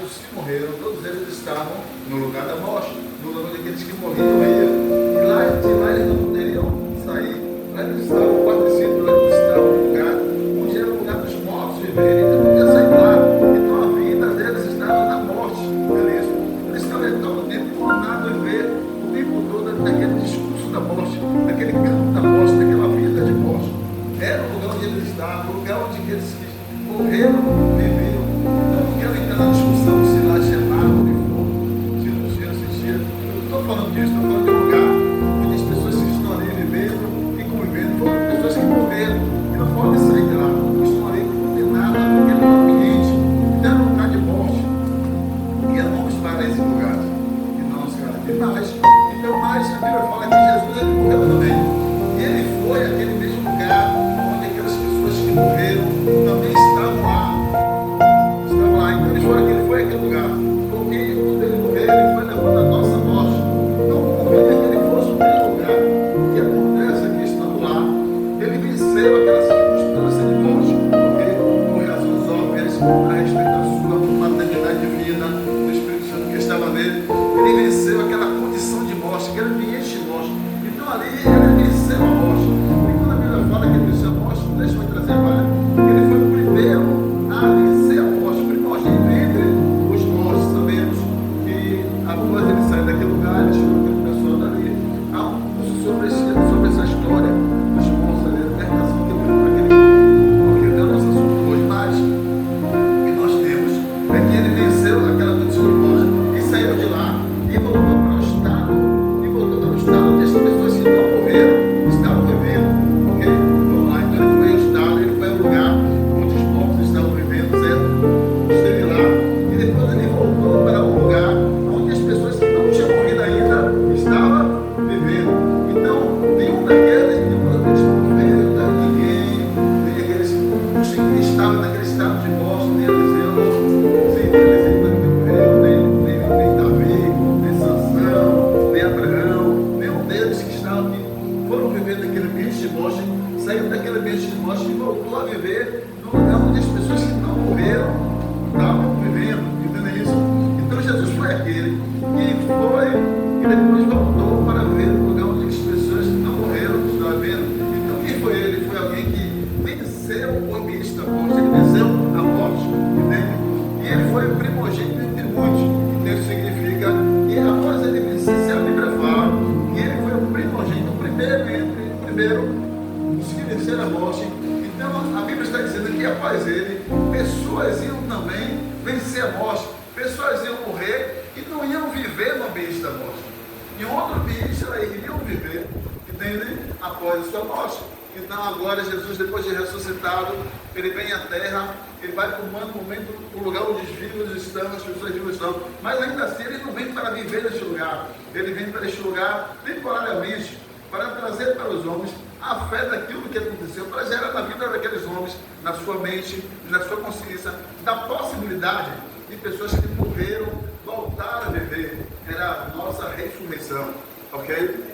os que morreram, todos eles estavam no lugar da morte, no lugar daqueles que morriam iam. E lá, de lá eles não poderiam sair. Lá eles estavam, o quarto discípulo, lá eles estavam no lugar onde era o lugar dos mortos viverem. Eles não podiam sair de lá. Então a vida deles estava na morte. Beleza? Eles estavam todo o tempo condenados a viver o tempo todo naquele discurso da morte, naquele campo da morte, naquela vida de morte. Era o lugar onde eles estavam, o lugar onde eles morreram, viveram. Então não quero entrar na discussão se lá chamava, o que for, se não tinha assistido. Eu não estou falando disso, estou falando de um lugar onde as pessoas que estão ali vivendo e convivendo foram pessoas que morreram e não podem sair de lá. Estão ali condenadas naquele ambiente, então era um lugar de morte. E vamos para esse lugar. Irmãos, cara, demais. Então, mais a Bíblia fala que Jesus ele morreu também. E ele foi aquele mesmo lugar onde aquelas pessoas que morreram também estavam lá. Estavam lá. Então, ele foi aquele lugar. Porque quando ele morreu, ele foi levando a nossa morte. Então, convinha que ele fosse aquele lugar. O que acontece aqui estando lá, ele venceu aquela circunstância de morte. Porque, por razões óbvias, a respeito da sua maternidade de vida, do Espírito Santo que estava nele, ele venceu aquela condição de morte, aquele ambiente de morte. Então, ali, ele venceu a morte. E quando a Bíblia fala que ele venceu a morte, deixa eu trazer agora, ele foi o primeiro a vencer a morte, o primogênito entre os mortos. Sabemos que após ele sair daquele lugar, ele chamou aquele pessoal dali. Há um curso sobre essa história dos mortos ali, a libertação que ele para aquele porque é o nosso assunto hoje, mas o que nós temos é que ele venceu aquela condição de morte e saiu de lá e voltou para o estado, onde as pessoas que não morreram estavam vivendo. Ok? Vamos lá, então ele foi ao estado, ele foi ao lugar onde os mortos estavam vivendo, certo? Esteve lá e depois ele voltou para o lugar onde as pessoas que não tinham morrido ainda estavam vivendo. Então, nenhum daqueles que não morreram, ninguém, nem aqueles que estavam naquele estado de morte, nem Eliseu, nem Davi, nem Sansão, nem Abraão, nenhum deles que estavam aqui foram viver naquele ambiente de morte, saiu daquele ambiente de morte e voltou a viver no lugar onde as pessoas que não morreram estavam vivendo, entendeu isso? Então Jesus foi aquele que foi e depois voltou para viver no lugar onde as pessoas que não morreram estavam vivendo. Então quem foi ele? Foi alguém que venceu o ambiente da morte, ele venceu a morte, entende? E ele foi o primogênito entre muitos. Então isso significa que após ele vencer, se a Bíblia fala que ele foi o primogênito, o primeiro os que venceram a morte. Então a Bíblia está dizendo que após ele, pessoas iam também vencer a morte, pessoas iam morrer e não iam viver no ambiente da morte. Em outro ambiente elas iriam viver, entende? Após a sua morte. Então agora Jesus, depois de ressuscitado, ele vem à terra, ele vai tomando o momento, o lugar onde os vivos estão, as pessoas vivas estão, mas ainda assim ele não vem para viver neste lugar, ele vem para este lugar temporariamente, para trazer para os homens a fé daquilo que aconteceu, para gerar na vida daqueles homens, na sua mente, na sua consciência, da possibilidade de pessoas que morreram voltar a viver. Era a nossa ressurreição, ok?